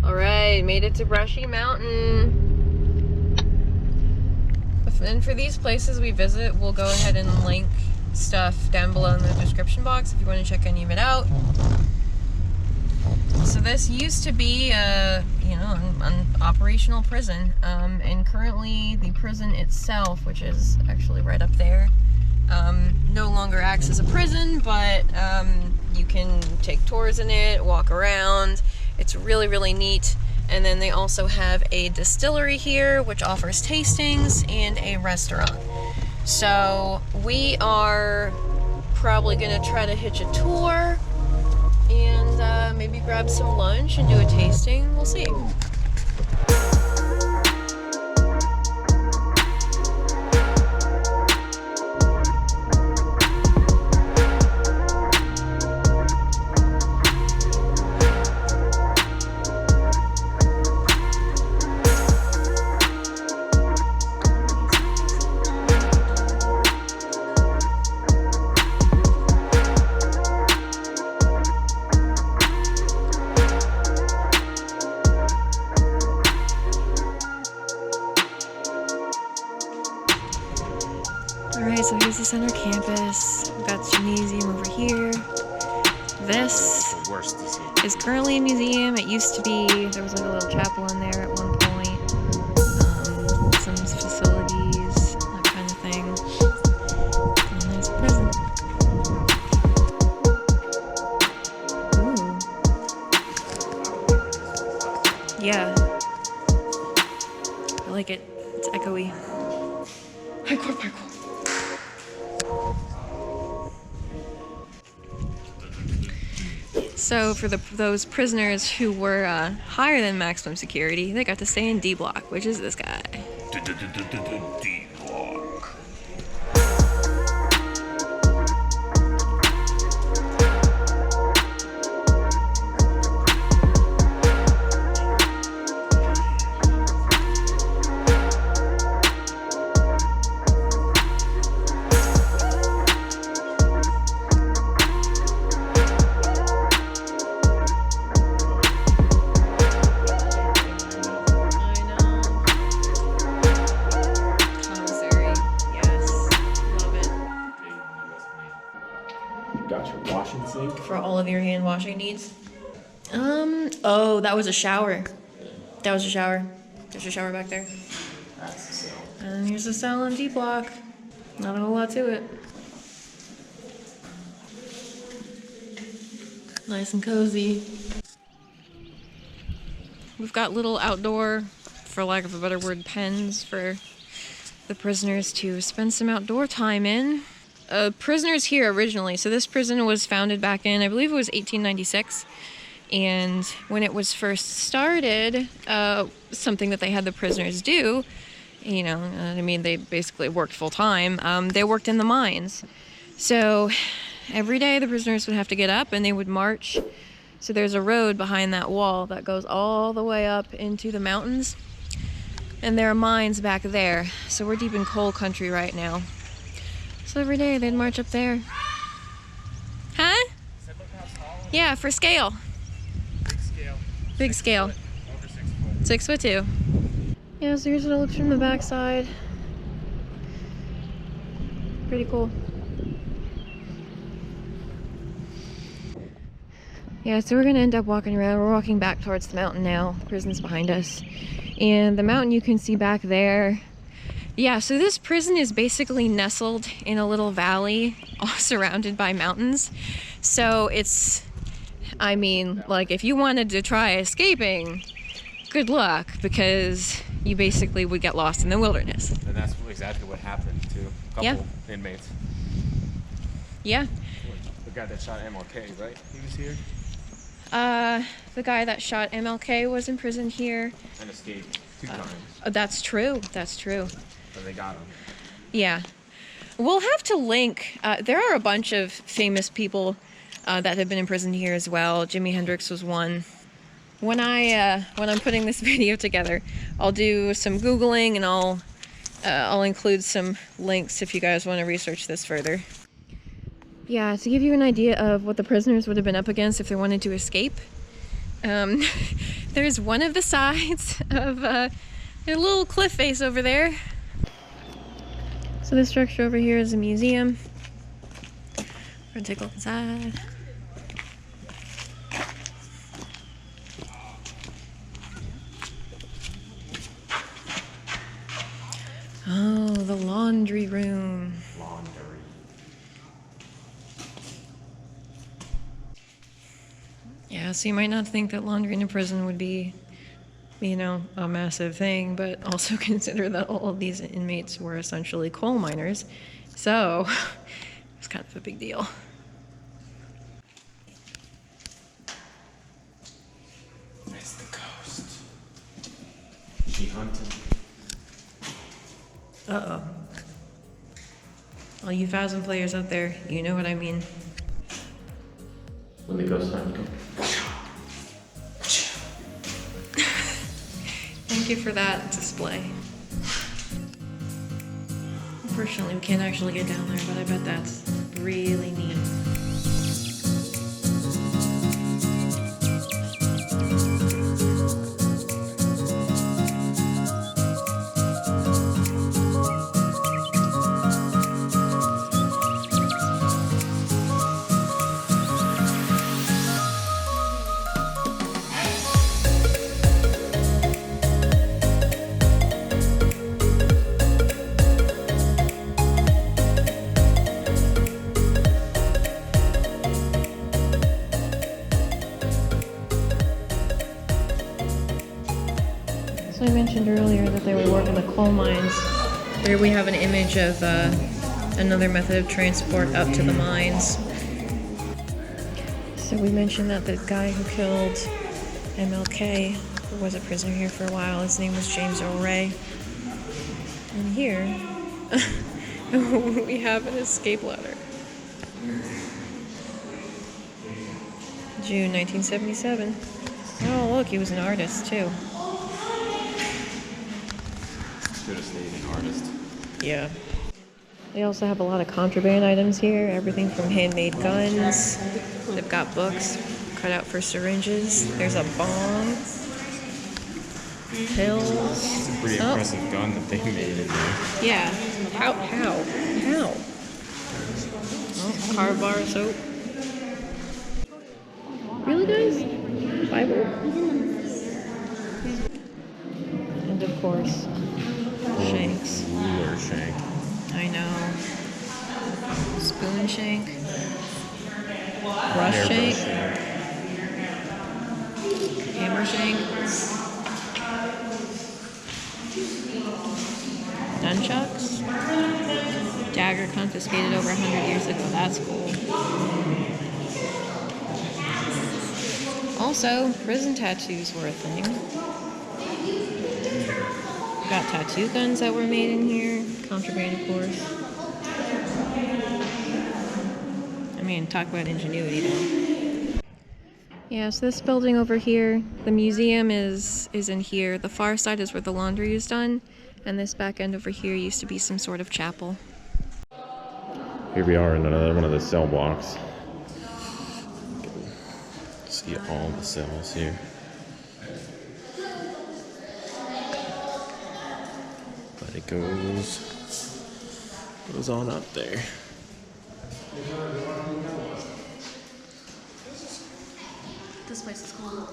Alright, made it to Brushy Mountain. And for these places we visit, we'll go ahead and link stuff down below in the description box if you want to check any of it out. So this used to be an operational prison, and currently the prison itself, which is actually right up there, no longer acts as a prison, but you can take tours in it, walk around. It's really, really neat. And then they also have a distillery here, which offers tastings, and a restaurant. So we are probably gonna try to hitch a tour and maybe grab some lunch and do a tasting. We'll see. Alright, so here's the center campus. We've got the gymnasium over here. This is currently a museum. It used to be, there was like a little chapel in there at one point. Some facilities, that kind of thing. And there's a prison. Ooh. Yeah. I like it. It's echoey. Parkour, parkour. So for those prisoners who were higher than maximum security, they got to stay in D block, which is this guy. D block. For all of your hand washing needs. Oh, that was a shower. That was a shower. There's a shower back there. That's the cell. And here's the cell in D block. Not a whole lot to it. Nice and cozy. We've got little outdoor, for lack of a better word, pens for the prisoners to spend some outdoor time in. Prisoners here originally. So this prison was founded back in, I believe it was 1896. And when it was first started, something that they had the prisoners do, they basically worked full time. They worked in the mines. So every day the prisoners would have to get up and they would march. So there's a road behind that wall that goes all the way up into the mountains. And there are mines back there. So we're deep in coal country right now. So every day they'd march up there. Huh? Yeah, for scale. Big scale. Big scale. Over 6 foot. 6'2". Yeah, so here's what it looks from the backside. Pretty cool. Yeah, so we're gonna end up walking around. We're walking back towards the mountain now. The prison's behind us. And the mountain you can see back there. Yeah, so this prison is basically nestled in a little valley, all surrounded by mountains. So it's, if you wanted to try escaping, good luck, because you basically would get lost in the wilderness. And that's exactly what happened to a couple inmates. Yeah. The guy that shot MLK, right? He was here? The guy that shot MLK was in prison here. And escaped 2 times. That's true. That's true. So they got him. Yeah. We'll have to link. There are a bunch of famous people that have been imprisoned here as well. Jimi Hendrix was one. When I'm putting this video together, I'll do some Googling and I'll include some links if you guys want to research this further. Yeah, to give you an idea of what the prisoners would have been up against if they wanted to escape. there's one of the sides of a little cliff face over there. So this structure over here is a museum. We're gonna take a look inside. Oh, the laundry room. Yeah, so you might not think that laundry in a prison would be, you know, a massive thing, but also consider that all of these inmates were essentially coal miners. So, it's kind of a big deal. It's the ghost. She hunted. Uh-oh. All you Phasm players out there, you know what I mean. When the ghost hunted him. Thank you for that display. Unfortunately, we can't actually get down there, but I bet that's really neat. So I mentioned earlier that they would work in the coal mines. Here we have an image of another method of transport up to the mines. So we mentioned that the guy who killed MLK, who was a prisoner here for a while, his name was James Earl Ray. And here we have an escape ladder. June 1977. Oh look, he was an artist too. Should have stayed an artist. Yeah. They also have a lot of contraband items here, everything from handmade guns. They've got books cut out for syringes. There's a bong, pills. It's a pretty impressive gun that they made in there. Yeah. How? Oh, car bar soap. Really, guys? Bible. And of course, shanks. Ruler shank. I know. Spoon shank. Brush shank. Hammer shank. Nunchucks. Dagger confiscated over 100 years ago. That's cool. Also, prison tattoos were a thing. Got tattoo guns that were made in here. Contraband, of course. I mean, talk about ingenuity, though. Yeah, so this building over here, the museum is in here. The far side is where the laundry is done. And this back end over here used to be some sort of chapel. Here we are in another one of the cell blocks. See all the cells here. But it goes on up there. This place is cool.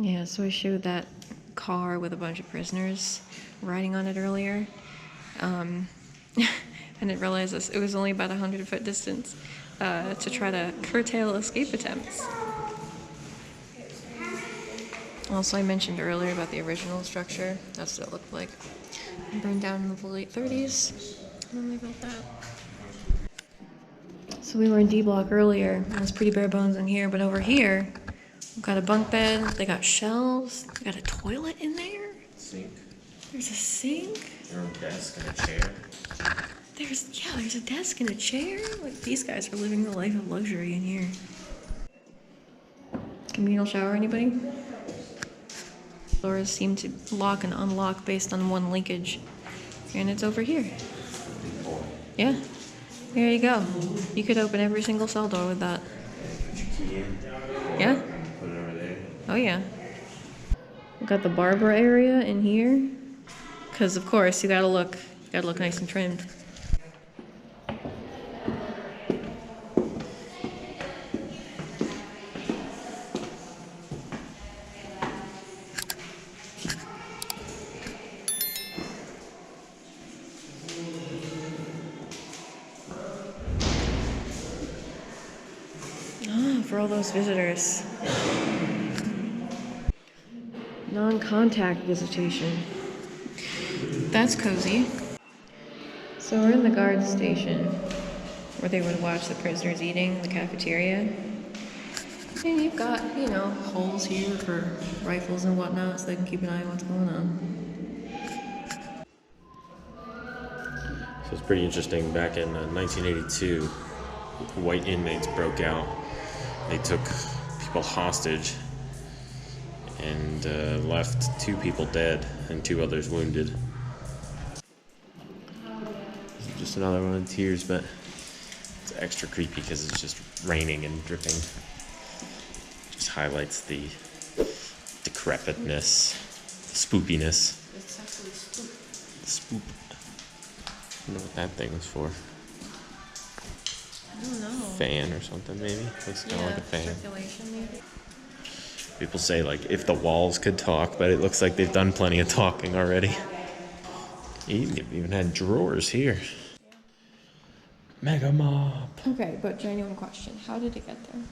Yeah, so I showed that car with a bunch of prisoners riding on it earlier. I didn't realize this. It was only about 100-foot distance to try to curtail escape attempts. Also, I mentioned earlier about the original structure. That's what it looked like. Burned down in the late 30s. And they built that. So we were in D block earlier. It was pretty bare bones in here, but over here, we've got a bunk bed. They got shelves. They got a toilet in there. Sink. There's a sink. Your own desk and a chair. There's a desk and a chair. Like, these guys are living the life of luxury in here. Communal shower, anybody? Doors seem to lock and unlock based on one linkage. And it's over here. Yeah. There you go. You could open every single cell door with that. Yeah? Put it over there. Oh yeah. We've got the barber area in here. Because of course you gotta look nice and trimmed. For all those visitors. Non-contact visitation. That's cozy. So we're in the guard station where they would watch the prisoners eating, the cafeteria. And you've got, you know, holes here for rifles and whatnot so they can keep an eye on what's going on. So it's pretty interesting. Back in 1982, white inmates broke out. They took people hostage and left 2 people dead and 2 others wounded. Just another one of tears, but it's extra creepy because it's just raining and dripping. Just highlights the decrepitness, spoopiness. It's actually spoop. Spoop. I don't know what that thing was for. I don't know. Fan or something, maybe? Looks kind of like a fan. Circulation, maybe. People say, like, if the walls could talk, but it looks like they've done plenty of talking already. You even had drawers here. Yeah. Mega Mob. Okay, but genuine question. How did it get there?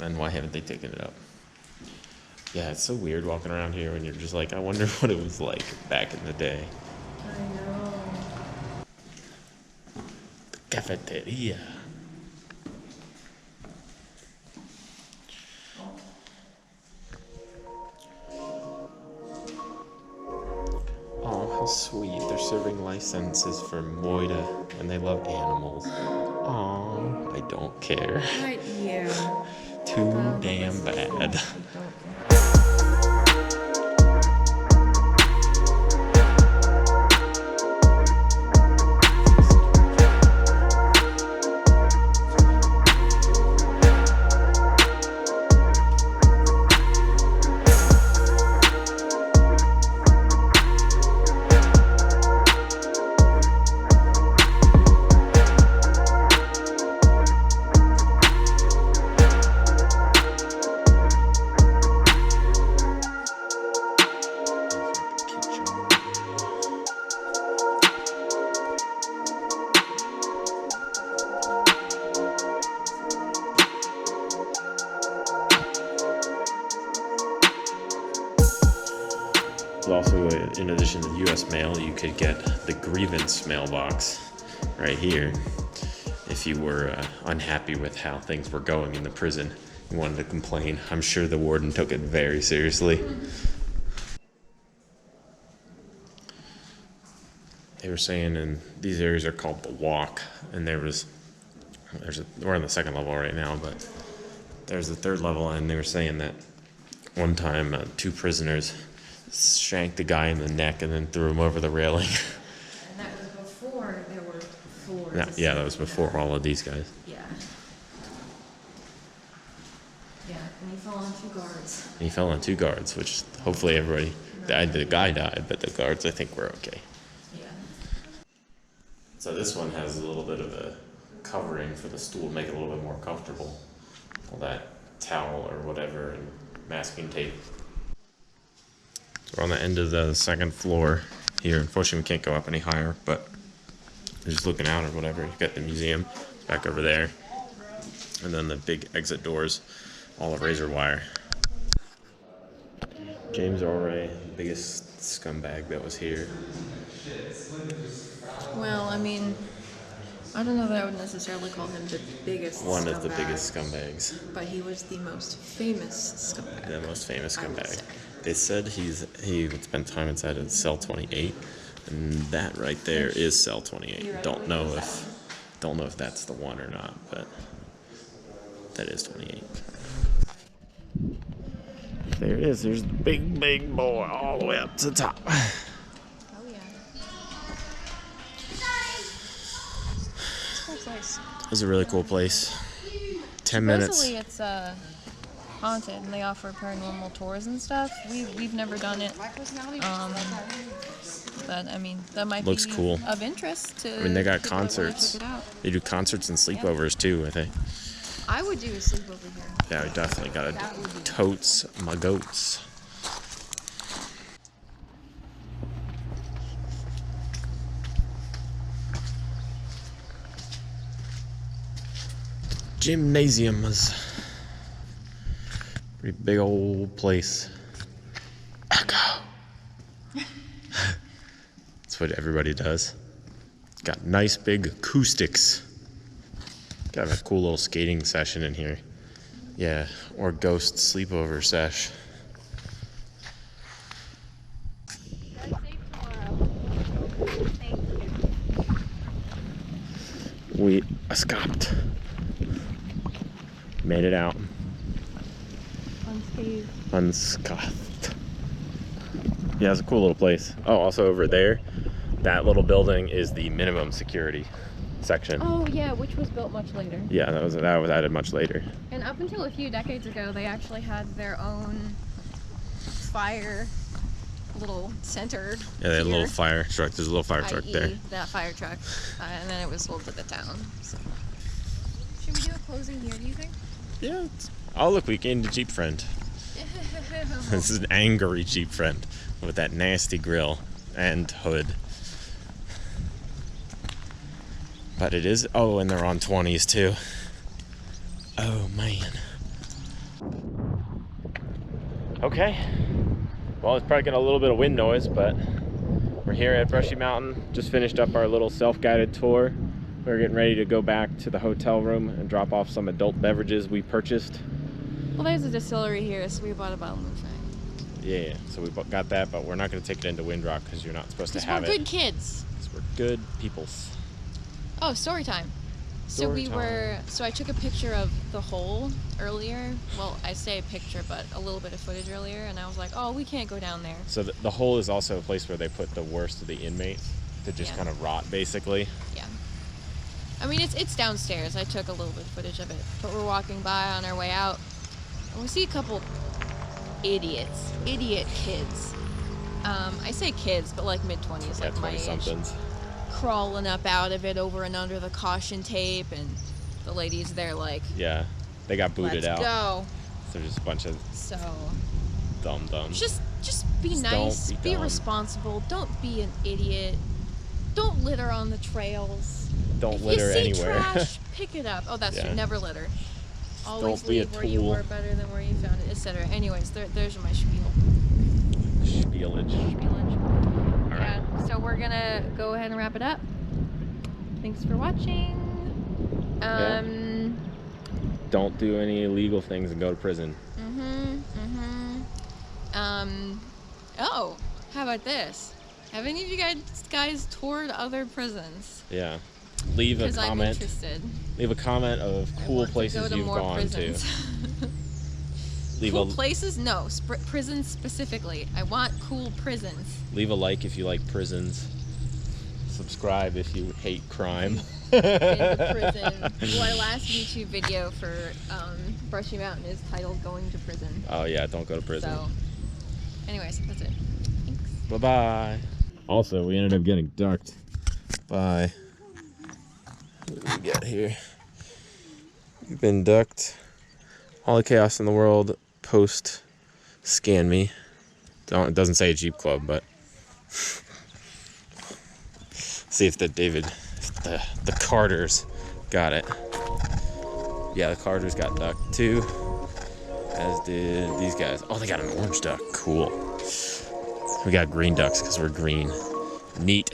And why haven't they taken it up? Yeah, it's so weird walking around here when you're just like, I wonder what it was like back in the day. I know. The cafeteria. Oh, how sweet. They're serving licenses for Moida, and they love animals. Oh, I don't care. Right, yeah. Too damn bad. Also, in addition to the U.S. mail, you could get the grievance mailbox right here if you were unhappy with how things were going in the prison. You wanted to complain. I'm sure the warden took it very seriously. They were saying, and these areas are called the Walk, and we're on the 2nd level right now, but there's the 3rd level, and they were saying that one time 2 prisoners shanked the guy in the neck and then threw him over the railing. And that was before there were floors. Yeah, that was before all of these guys. Yeah. Yeah, and he fell on 2 guards. And he fell on 2 guards, which hopefully everybody died. The guy died, but the guards, I think, were okay. Yeah. So this one has a little bit of a covering for the stool to make it a little bit more comfortable. All that towel or whatever and masking tape. We're on the end of the 2nd floor here. Unfortunately, we can't go up any higher, but just looking out or whatever. You've got the museum back over there. And then the big exit doors, all of razor wire. James Orray, the biggest scumbag that was here. Well, I mean, I don't know that I would necessarily call him the biggest One scumbag, of the biggest scumbags. but he was the most famous scumbag. The most famous I would scumbag. say. They said he would spend time inside of cell 28, and that right there is cell 28. Don't know if that's the one or not, but that is 28. There it is. There's the big boy all the way up to the top. Oh yeah. This place nice. It's a really cool place. 10 minutes. Supposedly it's haunted, and they offer paranormal tours and stuff. We've never done it. But I mean, that might Looks be cool. of interest to. I mean, they got people that wanna concerts. check it out. They do concerts and sleepovers too, I think. I would do a sleepover here. Yeah, we definitely got That would to be totes my goats. Gymnasiums. Pretty big old place. Echo. That's what everybody does. It's got nice big acoustics. Got a cool little skating session in here. Yeah, or ghost sleepover sesh. We escaped. Made it out. Unscathed. Yeah, it's a cool little place. Oh, also over there, that little building is the minimum security section. Oh yeah, which was built much later. Yeah, that was added much later. And up until a few decades ago, they actually had their own fire little center. Yeah, they had a here, little fire truck. There's a little fire truck i.e. there. that fire truck, and then it was sold to the town. So. Should we do a closing here, do you think? Yeah. Oh, look, we gained a Jeep friend. This is an angry Jeep friend with that nasty grill and hood. But it is, oh, and they're on 20s too. Oh, man. Okay. Well, it's probably getting a little bit of wind noise, but we're here at Brushy Mountain. Just finished up our little self-guided tour. We're getting ready to go back to the hotel room and drop off some adult beverages we purchased. Well, there's a distillery here, so we bought a bottle of moonshine. Yeah, so we got that, but we're not going to take it into Windrock because you're not supposed to have it. We're good kids. Because we're good peoples. Oh, story time. Story time. So I took a picture of the hole earlier. Well, I say a picture, but a little bit of footage earlier, and I was like, oh, we can't go down there. So the hole is also a place where they put the worst of the inmates to just kind of rot, basically. Yeah. I mean, it's downstairs. I took a little bit of footage of it. But we're walking by on our way out, and we see a couple idiot kids. I say kids, but like mid-20s, Yeah, like my age. 20-somethings. Crawling up out of it over and under the caution tape, and the ladies there like, Yeah, they got booted out. let's go. So just a bunch of So dum-dums. just be Just nice, don't be be dumb. responsible, don't be an idiot, don't litter on the trails. Don't If litter you see anywhere. trash, pick it up. Oh, that's Yeah. true. Never litter. Always Don't be a leave where you tool. were better than where you found it, etc. Anyways, there's my spiel. Spielage. All right. Yeah, so we're gonna go ahead and wrap it up. Thanks for watching. Don't do any illegal things and go to prison. Oh, how about this? Have any of you guys toured other prisons? Yeah. Leave a Because I'm comment. interested. Leave a comment of I cool want to places go to you've more gone prisons. to. Leave Cool a places? No, prisons specifically. I want cool prisons. leave a like if you like prisons. Subscribe if you hate crime. In the prison. Well, our last YouTube video for Brushy Mountain is titled "Going to Prison." Oh yeah, don't go to prison. So, anyways, that's it. Thanks. Bye-bye. Also, we ended up getting ducked by... What did we get here? We've been ducked. All the chaos in the world. Post scan me. It doesn't say Jeep Club, but... See if the Carters got it. Yeah, the Carters got ducked too. As did these guys. Oh, they got an orange duck. Cool. We got green ducks because we're green. Neat.